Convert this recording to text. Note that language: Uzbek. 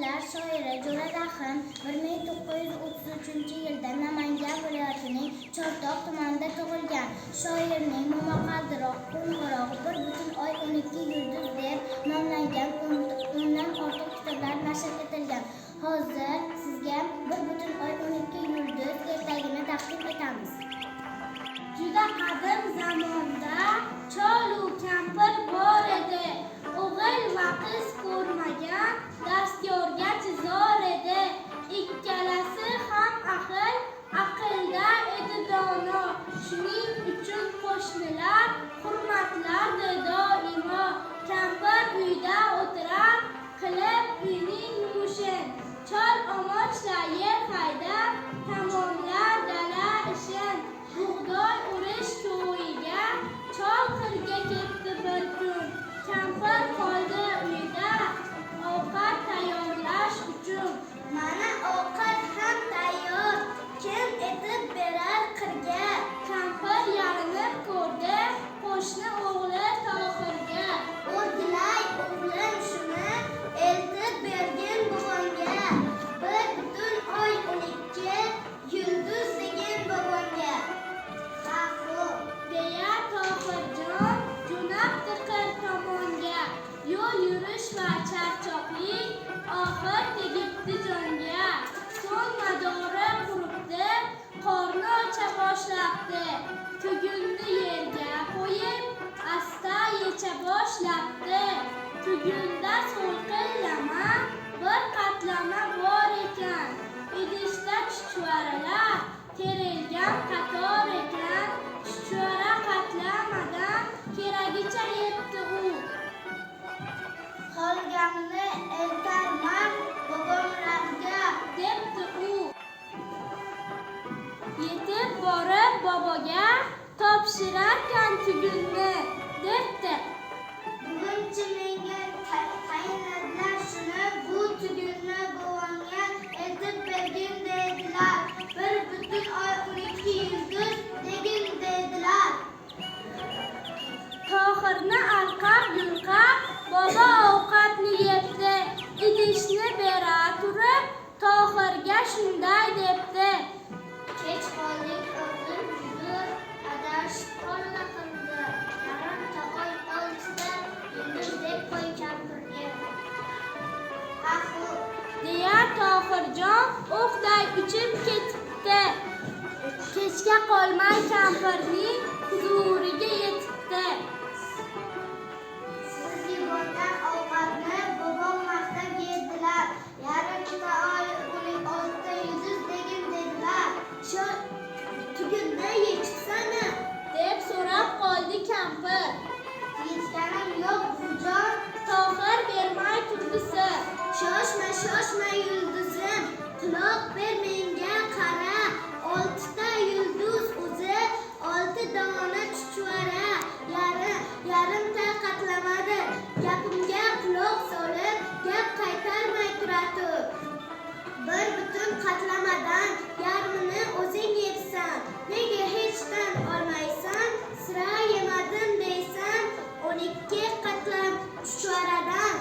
Qo'shiqchilar shoiri Jo'ra Rahim 1933-yilda Namangan viloyatining Chortoq tumanida tug'ilgan. Shoirning Momaqaldiroq qo'ng'irog'i 1,12 yulduz deb nomlangan 10dan ortiq kitoblar nashr etilgan. Hozir sizga 1,12 yulduz ertagini taqdim etamiz. Juda qadim zamonda cholu kampir bor edi. O'g'il va qiz ko'rmagan, dastyorga chizor edi. Ikkalasi ham aqlda edi dono. Shuning uchun qo'shnilar hurmatlardi doimo. Kampir uyda o'tirar, qilib uyning yumushin. Chol omochla yer haydab, tamomlar dala ishin. Bug'doy urish to'yiga chol qirga ketdi bir kun. Kampir qoldi uyda ovqat tayyorlash uchun. Mana ovqat ham tayyor, kim etib berar qirga? Kampir yalinib ko'rdi qo'shni o'g'li Tohirga. O'rgilay o'g'lim shuni, eltib bergin buvangga. 1,12 yulduz degin buvangga. Deya Tohirjon jo'nabdi qir tomonga. Yo'l yurish va charchoqlik oxir tegibdi jonga. So'ng madori quribdi, qorni ocha boshlabdi. Tugunni yerga qo'yib, asta yecha boshlabdi. Tugunda so'lqillama bir qatlama bor ekan. Idishda chuchvaralar terilgan qator ekan. Chuchvara qatlamadan keragicha yetdi u. Qolganini eltarman bobomlarga, Debdi u. Yetib borib boboga topshirarkan tugunni, debdi. Bugunchi menga tayinladilar shuni, bu tugunni buvangga eltib bergin dedilar. 1,12 yulduz degin dedilar. Tohirni alqab-yulqab bobo ovqatni yebdi. Idishni bera turib Tohirga shunday debdi. Kech qoldik o'zim judur, adashib qo'lni qildi. Yarimta oy oltita yulduz deb qo'y kampirga. Deya Tohirjon o'qday uchib ketibdi. Kechga qolmay kampirning huzuriga yetibdi. Siz yuborgan ovqatni bobom maqtab yedilar. Yarimta oy 16 yulduz degin dedilar. Shu tugunni yechibsana deb so'rab qoldi kampir. Yechganim yo'q buvijon. Tohir bermay turdisi. Shoshma yulduzim, quloq ber menga qara. 6 ta yulduz o'zi, 6 dona chuchvara, yarimta qatlamadir. Gapimga quloq solib, gap qaytarmay turatur. Bir butun qatlamadan yarmini o'zing yebsan. Nega hech tan olmaysan? Sira yemadim deysan. 12 qatlam chuchvaradan